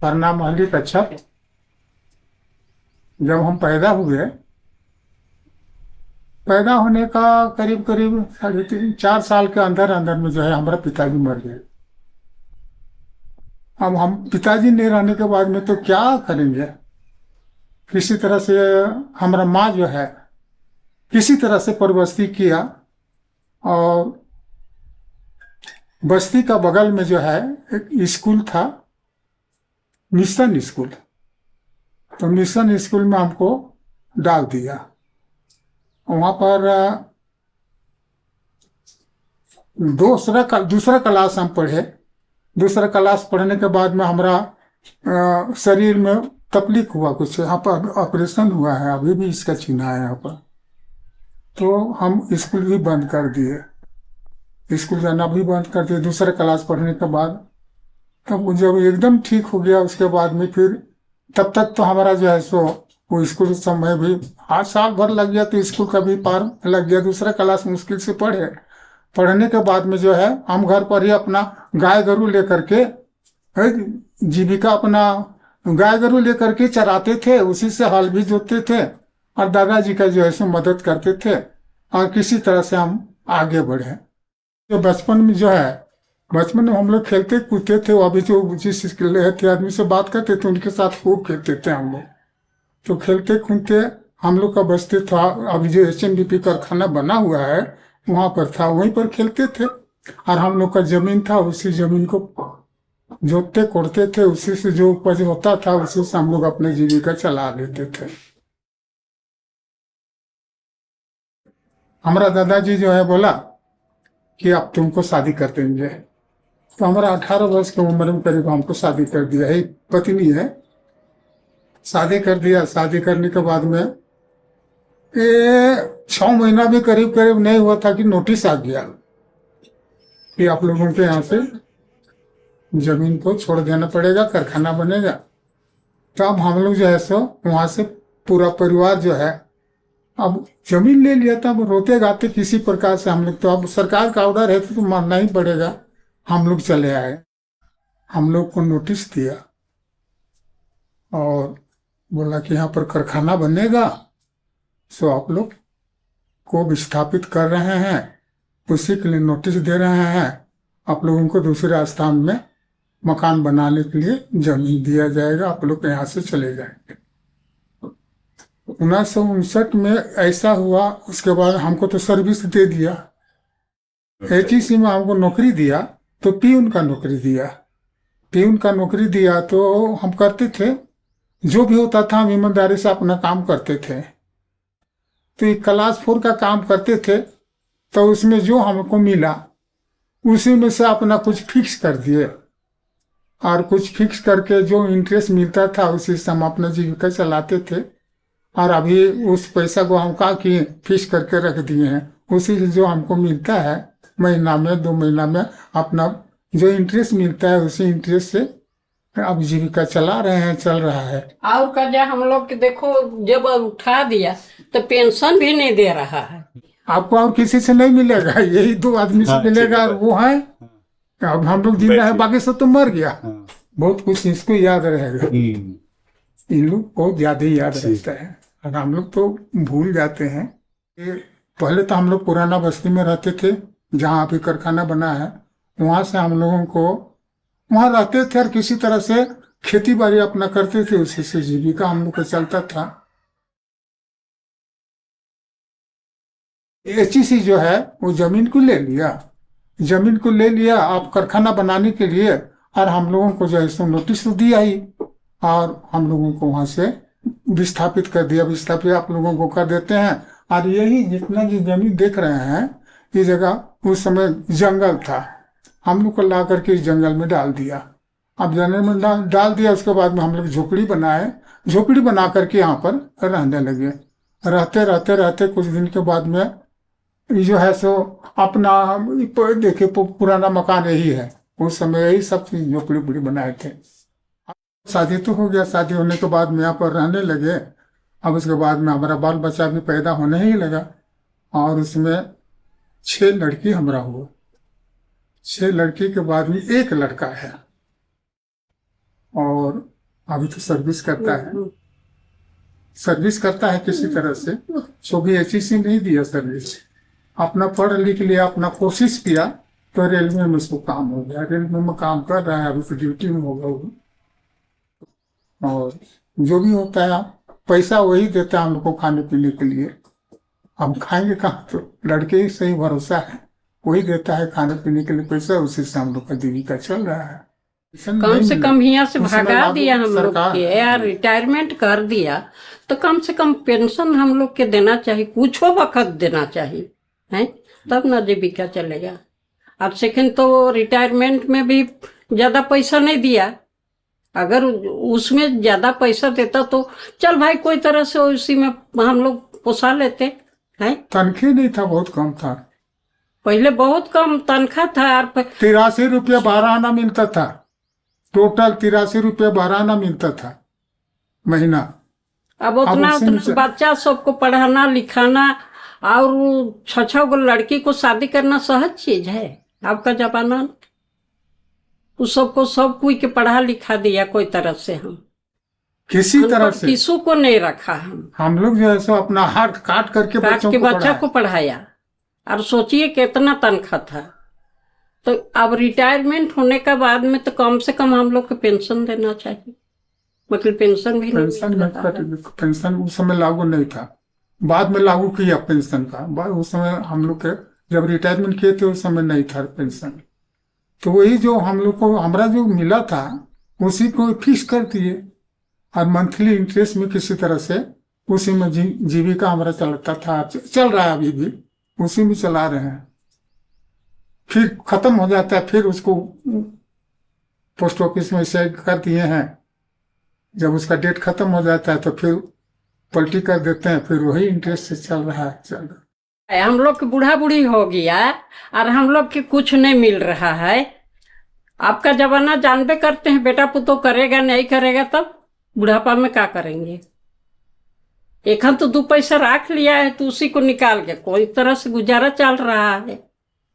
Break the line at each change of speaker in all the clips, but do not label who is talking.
पन्ना महली कच्छप। जब हम पैदा होने का करीब करीब 3.5 4 साल के अंदर अंदर में जो है हमारा पिताजी मर गए। अब हम पिताजी नहीं रहने के बाद में तो क्या करेंगे। किसी तरह से हमारा माँ जो है किसी तरह से परवरिश किया, और बस्ती का बगल में जो है एक स्कूल था, मिशन स्कूल। तो मिशन स्कूल में हमको डाल दिया। वहाँ पर दूसरा क्लास हम पढ़े। दूसरा क्लास पढ़ने के बाद में हमारा शरीर में तकलीफ हुआ, कुछ यहाँ पर ऑपरेशन हुआ है, अभी भी इसका चिन्ह है यहाँ पर। तो हम स्कूल भी बंद कर दिए, स्कूल जाना भी बंद कर दिए दूसरा क्लास पढ़ने के बाद। तब जब एकदम ठीक हो गया उसके बाद में फिर तब तक तो हमारा जो है सो वो स्कूल समय भी 8 साल भर लग गया, तो स्कूल का भी पार लग गया। दूसरा क्लास मुश्किल से पढ़ने के बाद में जो है हम घर पर ही अपना गाय गरू लेकर के जीविका अपना गाय गरू लेकर के चराते थे, उसी से हल भी जोतते थे और दादाजी का जो है सो मदद करते थे, और किसी तरह से हम आगे बढ़े। तो बचपन में हम लोग खेलते कूदते थे। अभी जो जिस थे आदमी से बात करते थे उनके साथ खूब खेलते थे हम लोग। तो खेलते कूदते हम लोग का बस्ती था, अभी जो HNDP कारखाना बना हुआ है वहाँ पर था, वहीं पर खेलते थे। और हम लोग का जमीन था, उसी जमीन को जोतते कोड़ते थे, उसी से जो उपज होता था उसी से हम लोग अपने जीविका चला लेते थे। हमारा दादाजी जो है बोला कि अब तुमको शादी कर देंगे। तो हमारा 18 वर्ष की उम्र में करीब हमको शादी कर दिया है, पत्नी है, शादी कर दिया। शादी करने के बाद में 6 महीना भी करीब करीब नहीं हुआ था कि नोटिस आ गया कि आप लोगों के यहाँ से जमीन को छोड़ देना पड़ेगा, कारखाना बनेगा। तो अब हम लोग जो है सो वहाँ से पूरा परिवार जो है अब जमीन ले लिया था। अब रोते गाते किसी प्रकार से हम लोग, तो अब सरकार का ऑर्डर है तो मानना ही पड़ेगा। हम लोग चले आए, हम लोग को नोटिस दिया और बोला कि यहाँ पर कारखाना बनेगा, सो आप लोग को विस्थापित कर रहे हैं, उसी के लिए नोटिस दे रहे हैं। आप लोगों को दूसरे स्थान में मकान बनाने के लिए जमीन दिया जाएगा, आप लोग यहाँ से चले जाएंगे। 1959 में ऐसा हुआ। उसके बाद हमको तो सर्विस दे दिया, HEC में हमको नौकरी दिया, तो पियून का नौकरी दिया। तो हम करते थे, जो भी होता था हम ईमानदारी से अपना काम करते थे। तो एक क्लास 4 का काम करते थे, तो उसमें जो हमको मिला उसी में से अपना कुछ फिक्स कर दिए, और कुछ फिक्स करके जो इंटरेस्ट मिलता था उसी से हम अपना जीविका चलाते थे। और अभी उस पैसा को हम का कि फिक्स करके रख दिए हैं, उसी से जो हमको मिलता है महीना में 2 महीना में अपना जो इंटरेस्ट मिलता है उसी इंटरेस्ट से अब जीविका चला रहे हैं, चल रहा है।
और कर्जा हम लोग के देखो जब उठा दिया तो पेंशन भी नहीं दे रहा है।
आपको और किसी से नहीं मिलेगा, यही 2 आदमी से मिलेगा, और वो है अब हम लोग जिंदा है, बाकी सब तो मर गया। बहुत कुछ इसको याद रहेगा, इन लोग बहुत ज्यादा याद रहता है, और हम लोग तो भूल जाते हैं। पहले तो हम लोग पुराना बस्ती में रहते थे, जहाँ अभी कारखाना बना है, वहां से हम लोगों को वहां रहते थे और किसी तरह से खेती बाड़ी अपना करते थे, उसी से जीविका हम लोग का चलता था। HEC जो है वो जमीन को ले लिया आप कारखाना बनाने के लिए, और हम लोगों को जो है सो नोटिस तो दिया ही, और हम लोगों को वहां से विस्थापित कर दिया। विस्थापित आप लोगों को कर देते हैं। और यही जितना भी जमीन देख रहे हैं, ये जगह उस समय जंगल था, हम लोग को ला करके इस जंगल में डाल दिया। अब जंगल में डाल दिया, उसके बाद में हम लोग झोपड़ी बना करके यहाँ पर रहने लगे। रहते कुछ दिन के बाद में ये जो है सो अपना देखिए पुराना मकान यही है, उस समय यही सब चीज झोपड़ी बनाए थे। शादी तो हो गया, शादी होने के बाद में यहाँ पर रहने लगे। अब उसके बाद में हमारा बाल बच्चा भी पैदा होने ही लगा, और उसमें 6 लड़की हमारा हुआ। 6 लड़की के बाद में 1 लड़का है, और अभी तो सर्विस करता है, सर्विस करता है किसी तरह से। सो भी ऐसी सी नहीं दिया सर्विस, अपना पढ़ लिख लिया, अपना कोशिश किया, तो रेलवे में उसको काम हो गया, रेलवे में काम कर रहा है, अभी तो ड्यूटी में होगा वो। और जो भी होता है पैसा वही देता है हम लोग को खाने पीने के लिए, हम खाएंगे कहाँ, तो लड़के ही सही भरोसा है, वही देता है खाने पीने के लिए पैसा, उसी से हम लोग का जीविका चल रहा है।
कम से कम यहाँ से
उसमें
भगा
लागू
दिया हम लोग
सरकार-
के, यार रिटायरमेंट कर दिया तो कम से कम पेंशन हम लोग के देना चाहिए, कुछ वक्त देना चाहिए है, तब ना जीविका चलेगा। और सेकंड तो रिटायरमेंट में भी ज्यादा पैसा नहीं दिया, अगर उसमें ज्यादा पैसा देता तो चल भाई कोई तरह से उसी में हम लोग पोसा लेते हैं।
तनख्वाह नहीं था, बहुत कम था,
पहले बहुत कम तनख्वाह था और
83 रुपया 12 आना मिलता था, टोटल 83 रुपया 12 आना मिलता था महीना।
अब उतना
उसी में से-
बच्चा सबको पढ़ाना लिखाना और 6 गो लड़की को शादी करना सहज चीज है आपका जमाना। उस सबको सब कोई के पढ़ा लिखा दिया कोई तरह से, हम
किसी तरह से
किसी को नहीं रखा,
हम लोग जो है सो अपना हाथ काट करके
काट
बच्चों
के
को
बच्चा
पढ़ाया।
को पढ़ाया। और सोचिए कितना तनख्वाह था। तो अब रिटायरमेंट होने के बाद में तो कम से कम हम लोग को पेंशन देना चाहिए, मतलब पेंशन भी नहीं
पेंशन
मिल
में
रहा है।
पेंशन उस समय लागू नहीं था, बाद में लागू किया पेंशन का। उस समय हम लोग के जब रिटायरमेंट किए थे उस समय नहीं था पेंशन, तो वही जो हम लोग को हमारा जो मिला था उसी को फिक्स कर दिए, और मंथली इंटरेस्ट में किसी तरह से उसी में जीविका हमारा चलता था, चल रहा है अभी भी, उसी में चला रहे हैं। फिर खत्म हो जाता है, फिर उसको पोस्ट ऑफिस में सेट कर दिए हैं, जब उसका डेट खत्म हो जाता है तो फिर पलटी कर देते हैं, फिर वही इंटरेस्ट से चल रहा है।
हम लोग के बूढ़ा बूढ़ी हो गया और हम लोग के कुछ नहीं मिल रहा है। आपका जमाना जानबे करते हैं, बेटा पुतो करेगा नहीं करेगा तब बुढ़ापा में क्या करेंगे। एक तो 2 पैसा रख लिया है तो उसी को निकाल के कोई तरह से गुजारा चल रहा है,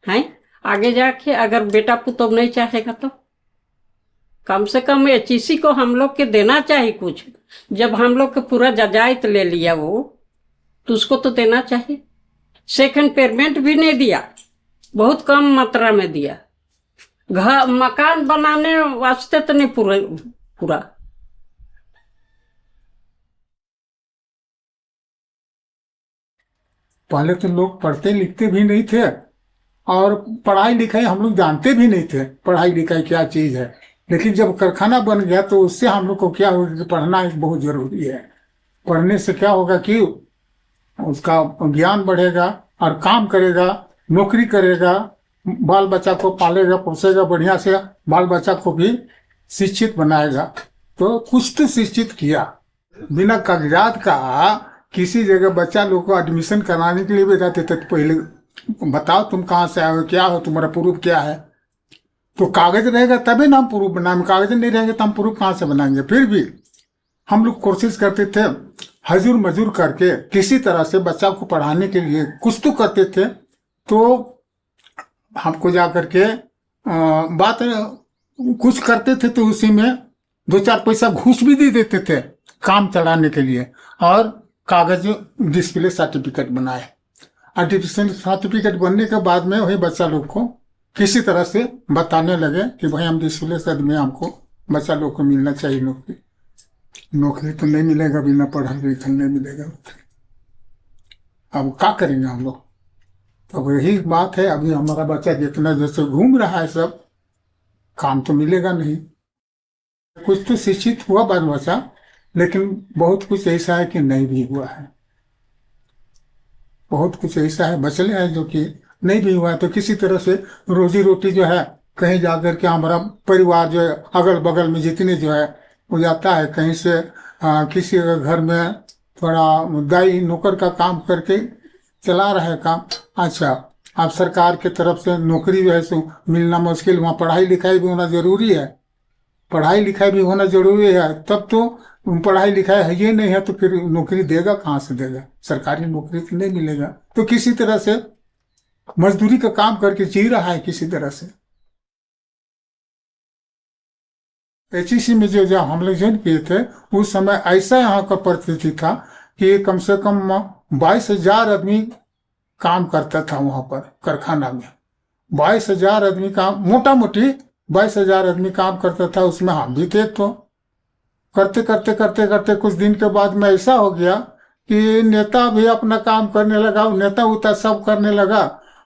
हैं? आगे जाके अगर बेटा पुतो नहीं चाहेगा तो कम से कम एचईसी को हम लोग के देना चाहिए कुछ। जब हम लोग के पूरा जायदाद ले लिया वो, तो उसको तो देना चाहिए। सेकंड पेमेंट भी नहीं दिया, बहुत कम मात्रा में दिया। घर मकान बनाने वास्ते तो नहीं पूरा।
पहले तो लोग पढ़ते लिखते भी नहीं थे, और पढ़ाई लिखाई हम लोग जानते भी नहीं थे पढ़ाई लिखाई क्या चीज है। लेकिन जब कारखाना बन गया तो उससे हम लोग को क्या होगा कि पढ़ना एक बहुत जरूरी है। पढ़ने से क्या होगा कि उसका ज्ञान बढ़ेगा और काम करेगा, नौकरी करेगा, बाल बच्चा को पालेगा पोसेगा बढ़िया से, बाल बच्चा को भी शिक्षित बनाएगा। तो कुछ तो शिक्षित किया, बिना कागजात का किसी जगह बच्चा लोग को एडमिशन कराने के लिए भी जाते थे, तो पहले बताओ तुम कहाँ से आए हो, क्या हो, तुम्हारा प्रूफ क्या है। तो कागज रहेगा तभी ना हम प्रूफ बनाएंगे, कागज नहीं रहेंगे तो हम प्रूफ कहाँ से बनाएंगे। फिर भी हम लोग कोशिश करते थे हजूर मजूर करके किसी तरह से बच्चा को पढ़ाने के लिए कुछ तो करते थे। तो हमको जा करके बात कुछ करते थे तो उसी में 2-4 पैसा घूस भी दे देते थे काम चलाने के लिए, और कागज डिस्प्ले सर्टिफिकेट बनाए। और डिस्प्ले सर्टिफिकेट बनने के बाद में वही बच्चा लोग को किसी तरह से बताने लगे कि भाई हम डिस्प्ले सर्टिफिकेट में हमको बच्चा लोग को मिलना चाहिए नौकरी। नौकरी तो नहीं मिलेगा, बिना पढ़ा लिखा नहीं मिलेगा नौकरी। अब क्या करेंगे हम लोग। तो वही बात है, अभी हमारा बच्चा जितना जैसे घूम रहा है सब, काम तो मिलेगा नहीं। कुछ तो शिक्षित हुआ बाल बच्चा, लेकिन बहुत कुछ ऐसा है कि नहीं भी हुआ है। बहुत कुछ ऐसा है बचले है जो कि नहीं भी हुआ है। तो किसी तरह से रोजी रोटी जो है कहीं जाकर के हमारा परिवार जो है अगल बगल में जितने जो है वो जाता है कहीं से किसी घर में थोड़ा दाई नौकर का काम करके चला रहा है काम। अच्छा, अब सरकार के तरफ से नौकरी जो है सो मिलना मुश्किल, वहाँ पढ़ाई लिखाई भी होना जरूरी है। पढ़ाई लिखाई भी होना जरूरी है, तब तो पढ़ाई लिखाई है ये नहीं है तो फिर नौकरी देगा कहाँ से देगा, सरकारी नौकरी तो नहीं मिलेगा। तो किसी तरह से मजदूरी का काम करके जी रहा है किसी तरह से। एचईसी में जो जो हम लोग ज्वाइन किए थे, उस समय ऐसा यहाँ का परिस्थिति था कि कम से कम 22,000 आदमी काम करता था वहाँ पर कारखाना में। 22,000 आदमी काम, मोटा मोटी 22,000 आदमी काम करता था, उसमें हम भी थे। तो करते करते करते करते कुछ दिन के बाद में ऐसा हो गया कि नेता भी अपना काम करने लगा, नेता उता सब करने लगा,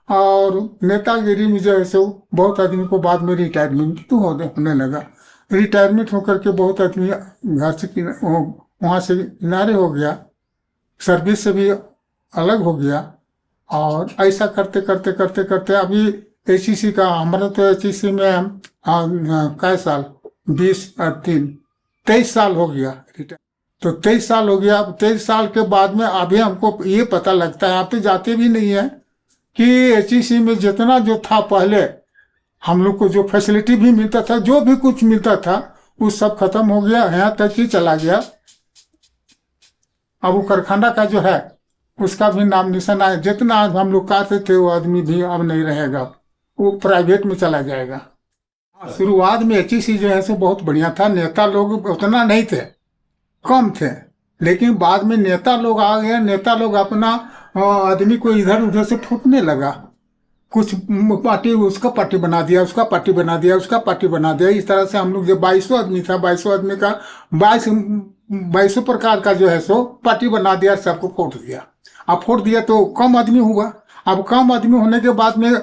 और नेतागिरी में जो है सो बहुत आदमी को बाद में रिटायरमेंट तो होने लगा। रिटायरमेंट होकर के बहुत आदमी घर से वहाँ से किनारे हो गया, सर्विस से भी अलग हो गया। और ऐसा करते करते करते करते अभी एचईसी का, हमारा तो एचईसी में कै साल 23 साल हो गया रिटायर। तो 23 साल हो गया। अब 23 साल के बाद में अभी हमको ये पता लगता है, आप तो जाते भी नहीं है, कि एचईसी में जितना जो था पहले हम लोग को जो फैसिलिटी भी मिलता था, जो भी कुछ मिलता था, वो सब खत्म हो गया, यहाँ तक ही चला गया। अब वो कारखाना का जो है उसका भी नाम निशान आया। जितना हम लोग कहते थे वो आदमी भी अब नहीं रहेगा, वो प्राइवेट में चला जाएगा। शुरुआत में एचईसी जो है सो बहुत बढ़िया था, नेता लोग उतना नहीं थे, कम थे, लेकिन बाद में नेता लोग आ गए। नेता लोग अपना आदमी को इधर उधर से फूटने लगा। कुछ पार्टी, उसका पार्टी बना दिया, उसका पार्टी बना दिया, उसका पार्टी बना दिया। इस तरह से हम लोग जो 2200 आदमी था, 2200 आदमी का 2200 प्रकार का जो है सो पार्टी बना दिया, सबको फोड़ दिया। अब फोड़ दिया तो कम आदमी हुआ। अब कम आदमी होने के बाद में,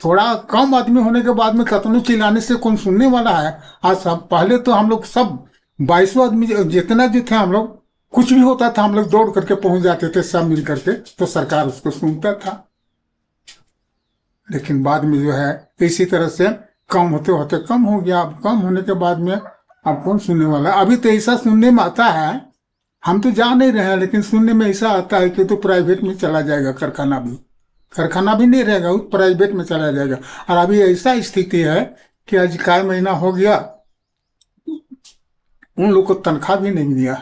थोड़ा कम आदमी होने के बाद में कतनों चिल्लाने से कौन सुनने वाला है। आज सब, पहले तो हम लोग सब 2200 आदमी जितना जो थे, हम लोग कुछ भी होता था हम लोग दौड़ करके पहुंच जाते थे सब मिल करके, तो सरकार उसको सुनता था। लेकिन बाद में जो है इसी तरह से कम होते होते कम हो गया। अब कम होने के बाद में अब कौन सुनने वाला। अभी तो ऐसा सुनने में आता है, हम तो जा नहीं रहे हैं, लेकिन सुनने में ऐसा आता है कि तो प्राइवेट में चला जाएगा कारखाना भी नहीं रहेगा, वो प्राइवेट में चला जाएगा। और अभी ऐसा स्थिति है कि आज का महीना हो गया, उन लोग को तनख्वाह भी नहीं मिला।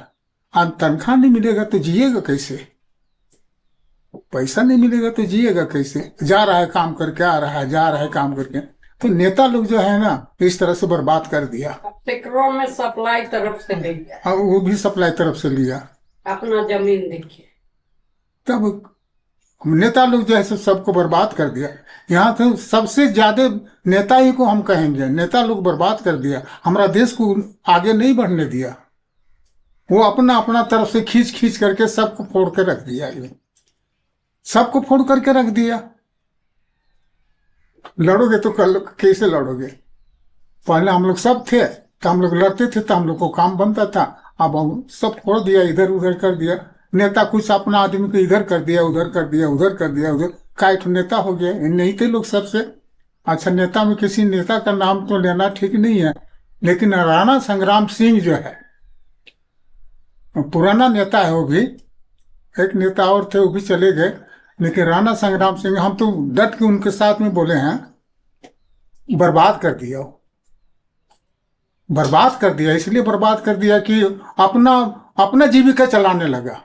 अब तनख्वाह नहीं मिलेगा तो जिएगा कैसे? पैसा नहीं मिलेगा तो जिएगा कैसे? जा रहा है काम करके, आ रहा है, जा रहा है काम करके। तो नेता लोग जो है ना, इस तरह से बर्बाद कर दिया।
ट्रैक्टरों में सप्लाई तरफ से ले गया,
हाँ, वो भी सप्लाई तरफ से लिया।
अपना जमीन देखिए।
तब नेता लोग जो है सबको बर्बाद कर दिया। यहाँ तो सबसे ज्यादा नेता ही को हम कहेंगे, नेता लोग बर्बाद कर दिया, हमारा देश को आगे नहीं बढ़ने दिया। वो अपना अपना तरफ से खींच खींच करके सबको फोड़ के रख दिया, सबको फोड़ करके रख दिया। लड़ोगे तो कैसे लड़ोगे? पहले हम लोग सब थे तो हम लोग लड़ते थे, तो हम लोग को काम बनता था। अब हम सब फोड़ दिया, इधर उधर कर दिया। नेता कुछ अपना आदमी को इधर कर दिया, उधर कर दिया, उधर कर दिया, उधर काइट नेता हो गए। नहीं थे लोग सबसे। अच्छा, नेता में किसी नेता का नाम तो लेना ठीक नहीं है, लेकिन राणा संग्राम सिंह जो है पुराना नेता है, वो भी एक नेता और थे, वो भी चले गए। लेकिन राणा संग्राम सिंह, हम तो डट के उनके साथ में बोले हैं, बर्बाद कर दिया। बर्बाद कर दिया इसलिए बर्बाद कर दिया कि अपना जीविका चलाने लगा।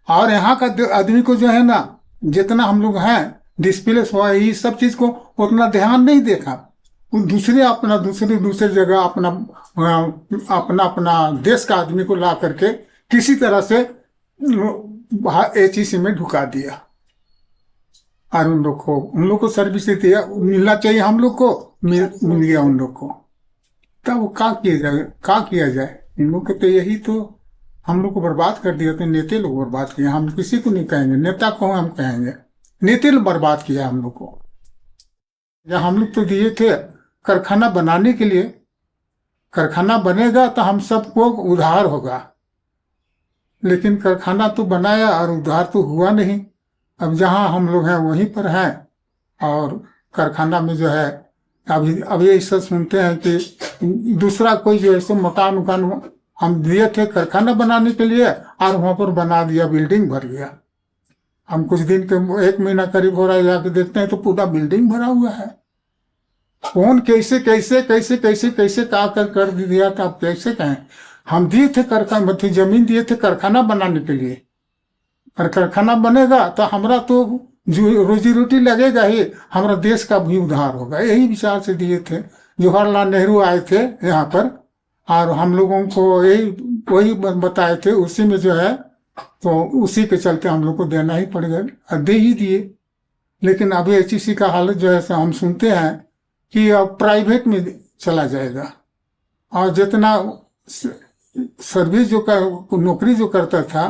और यहाँ का आदमी को जो है ना, जितना हम लोग हैं डिस्प्लेस हुआ, ये सब चीज को उतना ध्यान नहीं देखा। दूसरे जगह अपना देश का आदमी को ला करके किसी तरह से एचईसी में ढुका दिया। और उन लोग को सर्विस मिलना चाहिए, हम लोग को मिल गया उन लोग को। तब क्या किया जाए? इन लोग को तो यही तो हम लोग को बर्बाद कर दिया। तो नेता लोग बर्बाद किया, हम किसी को नहीं कहेंगे, नेता को हम कहेंगे, नेता लोग बर्बाद किया हम लोग को। या हम लोग तो दिए थे कारखाना बनाने के लिए, कारखाना बनेगा तो हम सबको उधार होगा। लेकिन कारखाना तो बनाया और उधार तो हुआ नहीं। अब जहाँ हम लोग हैं वहीं पर हैं, और कारखाना में जो है अभी ऐसा सुनते हैं कि दूसरा कोई जो है मकान उकान हम दिए थे कारखाना बनाने के लिए, और वहाँ पर बना दिया, बिल्डिंग भर गया। हम कुछ दिन के 1 महीना करीब हो रहा है, जाके देखते हैं तो पूरा बिल्डिंग भरा हुआ है। कौन कैसे कैसे कैसे कैसे कैसे कर दिया था, आप कैसे कहें? हम दिए थे कारखाना, जमीन दिए थे कारखाना बनाने के लिए, और कारखाना बनेगा तो हमारा तो रोजी रोटी लगेगा ही, हमारा देश का भी उद्धार होगा। यही विचार से दिए थे। जवाहरलाल नेहरू आए थे यहाँ पर, और हम लोगों को यही वही बताए थे, उसी में जो है तो उसी के चलते हम लोग को देना ही पड़ेगा और दे ही दिए। लेकिन अभी एचईसी का हालत जो है सो हम सुनते हैं कि अब प्राइवेट में चला जाएगा, और जितना सर्विस जो नौकरी जो करता था,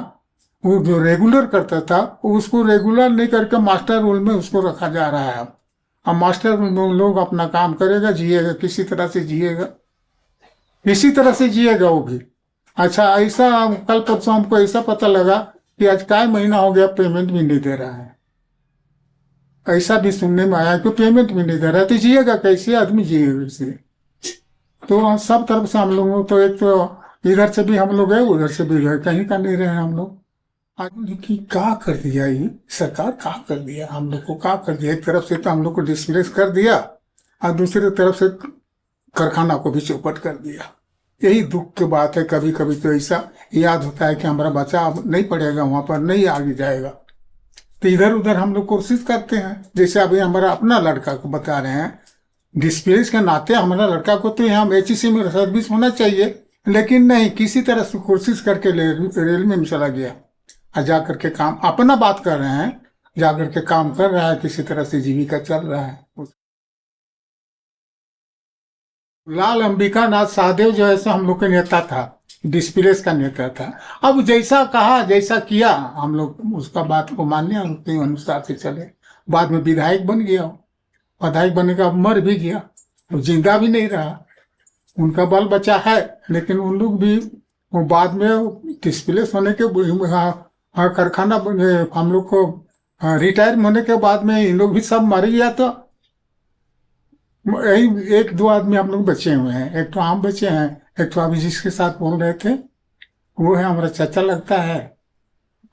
वो जो रेगुलर करता था, उसको रेगुलर नहीं करके मास्टर रोल में उसको रखा जा रहा है। अब मास्टर रोल में लोग अपना काम करेगा, जिएगा, किसी तरह से जिएगा, इसी तरह से जिएगा वो भी। अच्छा, ऐसा कल परसों हमको ऐसा पता लगा कि आज क्या महीना हो गया पेमेंट भी नहीं दे रहा है। ऐसा भी सुनने में आया कि पेमेंट भी नहीं दे रहा है, तो जिएगा कैसे आदमी, जिएगा कैसे? तो सब तरफ से हम लोगों तो एक तो इधर से भी हम लोग गए, उधर से भी गए, कहीं का नहीं रहे हम लोग। कि क्या कर दिया ये सरकार, क्या कर दिया हम लोग को, क्या कर दिया? एक तरफ से तो हम लोग को डिस्प्लेस कर दिया और दूसरी तरफ से कारखाना को भी चौपट कर दिया। यही दुख की बात है। कभी कभी तो ऐसा याद होता है कि हमारा बच्चा अब नहीं पढ़ेगा, वहां पर नहीं आगे जाएगा, तो इधर उधर हम लोग कोशिश करते हैं। जैसे अभी हमारा अपना लड़का को बता रहे हैं, डिस्प्लेस के नाते हमारा लड़का को तो यहाँ एचईसी में सर्विस होना चाहिए, लेकिन नहीं, किसी तरह से कोशिश करके रेलवे में चला गया और जा करके काम, अपना बात कर रहे हैं, जा करके काम कर रहा है, किसी तरह से जीविका चल रहा है। लाल अंबिका नाथ शाहदेव जो है सो हम लोग का नेता था, डिस्प्लेस का नेता था। अब जैसा कहा, जैसा किया, हम लोग उसका बात को मान्य, उनके अनुसार से चले। बाद में विधायक बन गया, विधायक बनने का मर भी गया, अब जिंदा भी नहीं रहा। उनका बाल बच्चा है, लेकिन उन लोग भी वो बाद में डिस्प्लेस होने के कारखाना हम लोग को रिटायर होने के बाद में इन लोग भी सब मर गया। तो यही एक दो आदमी हम लोग बचे हुए हैं, एक तो हम बचे हैं, एक तो अभी जिसके साथ बोल रहे थे वो है हमारा चाचा लगता है,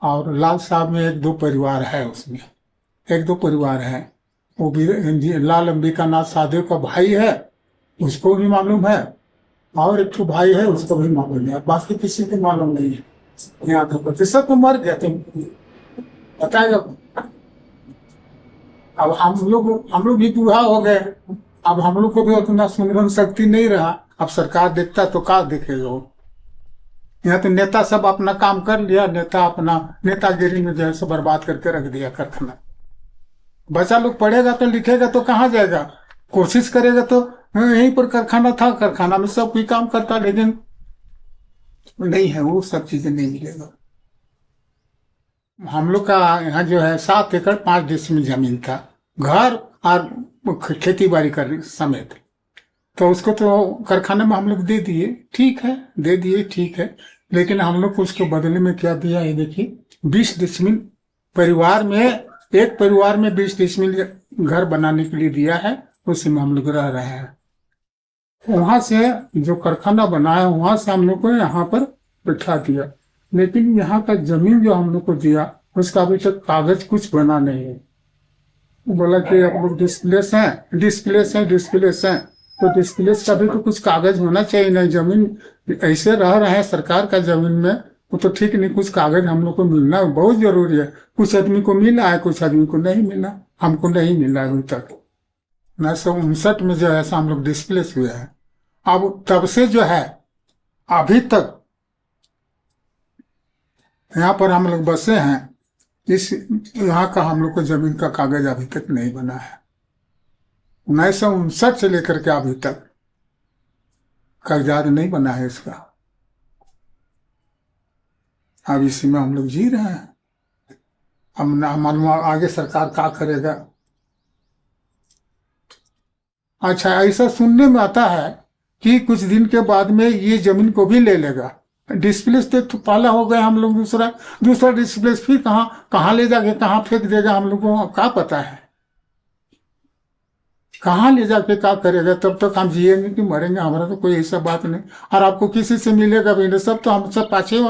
और लाल साहब में एक दो परिवार है, उसमें एक दो परिवार है। वो भी लाल अंबिका नाथ शाहदेव का भाई है, उसको भी मालूम है, और एक तो भाई है, उसको भी मालूम है, बाकी किसी को मालूम नहीं है। यहाँ तो प्रतिशत तो मर गया, तुम बताएगा। अब हम लोग भी बूढ़ा हो गए, अब हम लोग को भी उतना स्मरण शक्ति नहीं रहा। अब सरकार देखता तो क्या देखेगा वो? यहाँ तो नेता सब अपना काम कर लिया, नेता अपना नेतागिरी में जो है सो बर्बाद करके रख दिया कारखाना। बच्चा लोग पढ़ेगा तो लिखेगा तो कहाँ जाएगा, कोशिश करेगा तो यहीं पर कारखाना था, कारखाना में सब कोई काम करता, लेकिन नहीं है, वो सब चीजें नहीं मिलेगा। हम लोग का यहाँ जो है 7 एकड़ 5 डिसमिल जमीन था, घर और खेती बाड़ी कर समेत, तो उसको तो कारखाने में हम लोग दे दिए, ठीक है, दे दिए, ठीक है। लेकिन हम लोग को उसके बदले में क्या दिया, ये देखिए, 20 डिसमिल परिवार में, एक परिवार में 20 डिसमिल घर बनाने के लिए दिया है, उसी में हम लोग रह रहे हैं। वहां से जो कारखाना बना है, वहां से हम लोग को यहाँ पर बैठा दिया, लेकिन यहाँ का जमीन जो हम लोग को दिया, उसका अभी तक कागज कुछ बना नहीं है। बोला कि आप लोग डिस्प्लेस हैं, तो डिस्प्लेस का भी तो कुछ कागज होना चाहिए। नहीं, जमीन ऐसे रह रहे हैं सरकार का जमीन में, वो तो ठीक नहीं, कुछ कागज हम लोग को मिलना बहुत जरूरी है। कुछ आदमी को मिला है, कुछ आदमी को नहीं मिला, हमको नहीं मिला अभी तक। 1959 में जो है हम लोग डिस्प्लेस हुए हैं। अब तब से जो है अभी तक यहाँ पर हम लोग बसे हैं, इस यहाँ का हम लोग को जमीन का कागज अभी तक नहीं बना है। 1959 से लेकर के अभी तक कागजात नहीं बना है इसका। अब इसी में हम लोग जी रहे हैं, हम ना मालूम आगे सरकार क्या करेगा। अच्छा, ऐसा सुनने में आता है कि कुछ दिन के बाद में ये जमीन को भी ले लेगा। डिस्प्लेस तो पहला हो गया हम लोग, दूसरा डिस्प्लेस फिर कहाँ ले जाके कहाँ फेंक देगा, हम लोग को क्या पता है, कहाँ ले जाके क्या करेगा। तब तक हम जिएंगे कि मरेंगे, हमारा तो कोई ऐसा बात नहीं। और आपको किसी से मिलेगा भी नहीं, सब तो हम सब पाछे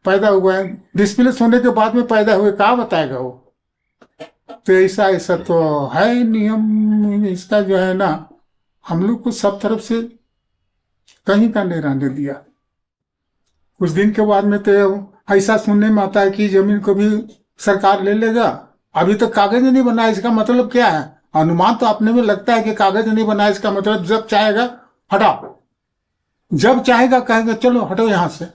पैदा हुआ है, डिस्प्लेस होने के बाद में पैदा हुए, क्या बताएगा वो। तो ऐसा तो है नियम इसका जो है ना, हम लोग को सब तरफ से कहीं का नहीं रहने दिया। कुछ दिन के बाद में तो ऐसा सुनने में आता है कि जमीन को भी सरकार ले लेगा। अभी तक कागज नहीं बना, इसका मतलब क्या है? अनुमान तो अपने में लगता है कि कागज नहीं बना, इसका मतलब जब चाहेगा हटाओ, जब चाहेगा कहेगा चलो हटो यहाँ से,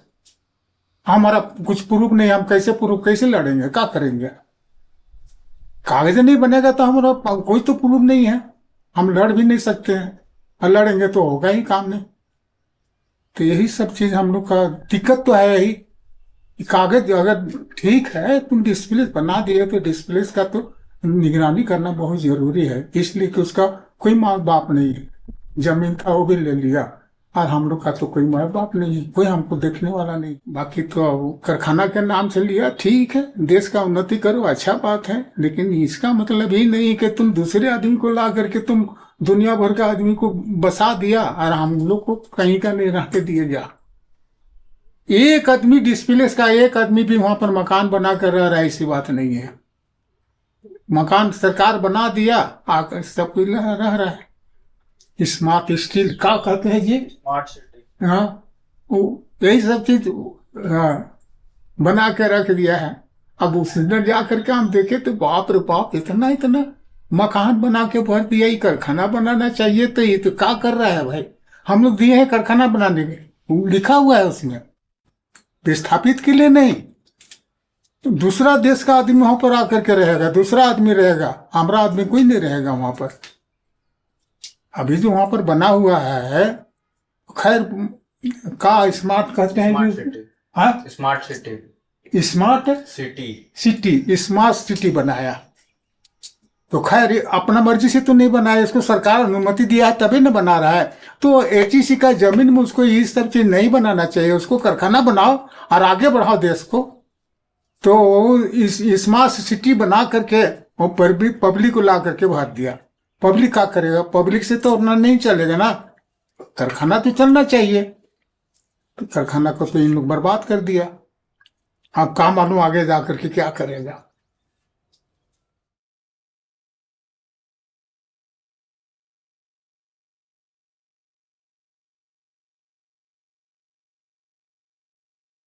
हमारा कुछ प्रूफ नहीं, हम कैसे प्रूफ, कैसे लड़ेंगे, क्या करेंगे? कागज नहीं बनेगा तो हमारा कोई तो प्रूफ नहीं है, हम लड़ भी नहीं सकते हैं, और लड़ेंगे तो होगा ही काम नहीं। तो यही सब चीज हम लोग का दिक्कत तो है यही, कागज अगर ठीक है, तुम डिस्प्ले बना दिए तो डिस्प्ले का तो निगरानी करना बहुत जरूरी है, इसलिए कि उसका कोई माँ बाप नहीं है, जमीन था वो भी ले लिया, और हम लोग का तो कोई माँ बाप नहीं है, कोई हमको देखने वाला नहीं। बाकी तो कारखाना के नाम से लिया, ठीक है, देश का उन्नति करो, अच्छा बात है, लेकिन इसका मतलब ही नहीं कि तुम दूसरे आदमी को ला करके तुम दुनिया भर का आदमी को बसा दिया और हम लोग को कहीं का नहीं रहते दिए जा। एक आदमी डिस्प्ले का एक आदमी भी वहां पर मकान बना कर रह रहा है, ऐसी बात नहीं है। मकान सरकार बना दिया, आकर सब कोई रह रहा है। स्मार्ट स्टील क्या कहते हैं जी,
स्मार्ट सिटी,
हाँ, वो यही सब चीज हाँ, बना के रख दिया है। अब उसने जा करके हम देखे तो बाप रे बाप, इतना इतना मकान बना के भर दिया, ये कारखाना बनाना चाहिए, तो ये तो क्या कर रहा है भाई? हम लोग दिए हैं कारखाना बनाने में, लिखा हुआ है उसमें, विस्थापित के लिए नहीं। तो दूसरा देश का आदमी वहां पर आकर के रहेगा, दूसरा आदमी रहेगा, हमारा आदमी कोई नहीं रहेगा वहां पर। अभी जो वहां पर बना हुआ है, खैर का स्मार्ट कहते हैं
स्मार्ट
जी?
सिटी,
हाँ,
smart city,
smart
city,
smart city बनाया, तो खैर अपना मर्जी से तो नहीं बनाया, इसको सरकार अनुमति दिया है तभी न बना रहा है। तो एचईसी का जमीन में उसको ये सब चीज नहीं बनाना चाहिए, उसको कारखाना बनाओ और आगे बढ़ाओ देश को। तो इस स्मार्ट सिटी बना करके वो पब्लिक को ला करके भर दिया। पब्लिक क्या करेगा? पब्लिक से तो अपना नहीं चलेगा ना, कारखाना तो चलना चाहिए। तो कारखाना को तो इन लोग बर्बाद कर दिया। अब काम मालूम आगे जा करके क्या करेगा।